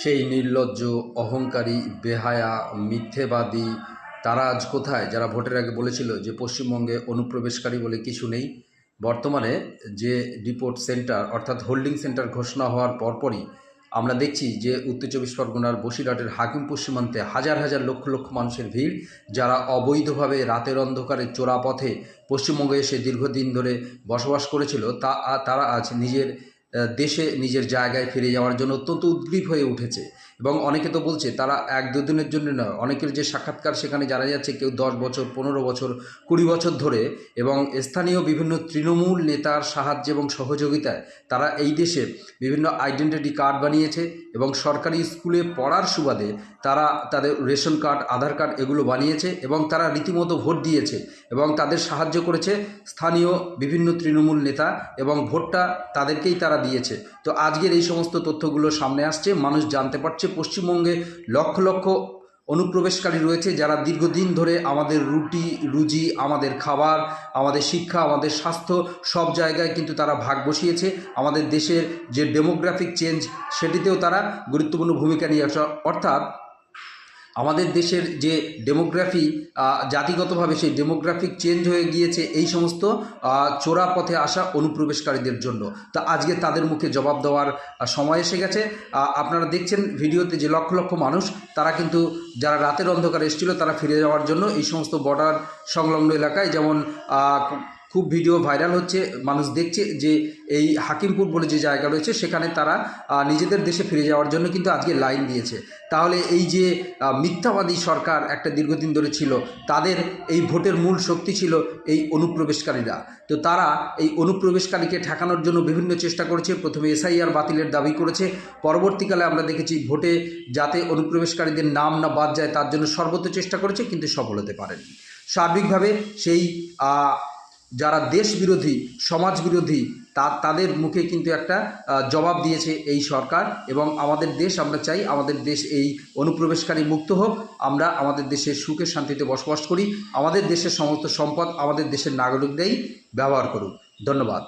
সেই নির্লজ্জ, অহংকারী, বেহায়া, মিথ্যেবাদী তারা আজ কোথায়? যারা ভোটের আগে বলেছিল যে পশ্চিমবঙ্গে অনুপ্রবেশকারী বলে কিছু নেই। বর্তমানে যে ডিপোর্ট সেন্টার অর্থাৎ হোল্ডিং সেন্টার ঘোষণা হওয়ার পরপরই আমরা দেখছি যে উত্তর চব্বিশ পরগনার বসিরহাটের হাকিমপুর সীমান্তে হাজার হাজার লক্ষ লক্ষ মানুষের ভিড়, যারা অবৈধভাবে রাতের অন্ধকারে চোরা পথে পশ্চিমবঙ্গে এসে দীর্ঘদিন ধরে বসবাস করেছিল তারা আজ নিজের দেশে নিজের জায়গায় ফিরে যাওয়ার জন্য অত্যন্ত উদ্গ্রীব হয়ে উঠেছে। এবং অনেকে তো বলছে তারা এক দুদিনের জন্য নয়, অনেকের যে সাক্ষাৎকার সেখানে জানা যাচ্ছে কেউ 10 বছর, 15 বছর, 20 বছর ধরে, এবং স্থানীয় বিভিন্ন তৃণমূল নেতার সাহায্যে এবং সহযোগিতায় তারা এই দেশে বিভিন্ন আইডেন্টিটি কার্ড বানিয়েছে এবং সরকারি স্কুলে পড়ার সুবাদে তারা তাদের রেশন কার্ড, আধার কার্ড এগুলো বানিয়েছে এবং তারা রীতিমতো ভোট দিয়েছে এবং তাদের সাহায্য করেছে স্থানীয় বিভিন্ন তৃণমূল নেতা, এবং ভোটটা তাদেরকেই তারা দিয়েছে। তো আজকের এই সমস্ত তথ্যগুলো সামনে আসছে, মানুষ জানতে পারছে পশ্চিমবঙ্গে লক্ষ লক্ষ অনুপ্রবেশকারী রয়েছে যারা দীর্ঘদিন ধরে আমাদের রুজি, আমাদের খাবার, আমাদের শিক্ষা, আমাদের স্বাস্থ্য সব জায়গায় কিন্তু তারা ভাগ বসিয়েছে। আমাদের দেশের যে ডেমোগ্রাফিক চেঞ্জ সেটিতেও তারা গুরুত্বপূর্ণ ভূমিকা নিয়ে আসে। অর্থাৎ আমাদের দেশের যে ডেমোগ্রাফি, জাতিগতভাবে সেই ডেমোগ্রাফিক চেঞ্জ হয়ে গিয়েছে এই সমস্ত চোরা পথে আসা অনুপ্রবেশকারীদের জন্য। তা আজকে তাদের মুখে জবাব দেওয়ার সময় এসে গেছে। আপনারা দেখছেন ভিডিওতে যে লক্ষ লক্ষ মানুষ তারা কিন্তু যারা রাতের অন্ধকারে এসেছিল তারা ফিরে যাওয়ার জন্য এই সমস্ত বর্ডার সংলগ্ন এলাকায়, যেমন খুব ভিডিও ভাইরাল হচ্ছে, মানুষ দেখছে যে এই হাকিমপুর বলে যে জায়গা রয়েছে সেখানে তারা নিজেদের দেশে ফিরে যাওয়ার জন্য কিন্তু আজকে লাইন দিয়েছে। তাহলে এই যে মিথ্যাবাদী সরকার একটা দীর্ঘদিন ধরে ছিল, তাদের এই ভোটের মূল শক্তি ছিল এই অনুপ্রবেশকারীরা। তো তারা এই অনুপ্রবেশকারীকে ঠেকানোর জন্য বিভিন্ন চেষ্টা করেছে। প্রথমে এসআইআর বাতিলের দাবি করেছে, পরবর্তীকালে আমরা দেখেছি ভোটে যাতে অনুপ্রবেশকারীদের নাম না বাদ যায় তার জন্য সর্বোচ্চ চেষ্টা করেছে, কিন্তু সফল হতে পারেনি। সার্বিকভাবে সেই যারা দেশ বিরোধী, সমাজ বিরোধী, তাদের মুখে কিন্তু একটা জবাব দিয়েছে এই সরকার। এবং আমাদের দেশ, আমরা চাই আমাদের দেশ এই অনুপ্রবেশকারী মুক্ত হোক, আমরা আমাদের দেশে সুখে শান্তিতে বসবাস করি, আমাদের দেশের সমস্ত সম্পদ আমাদের দেশের নাগরিকরাই ব্যবহার করুক। ধন্যবাদ।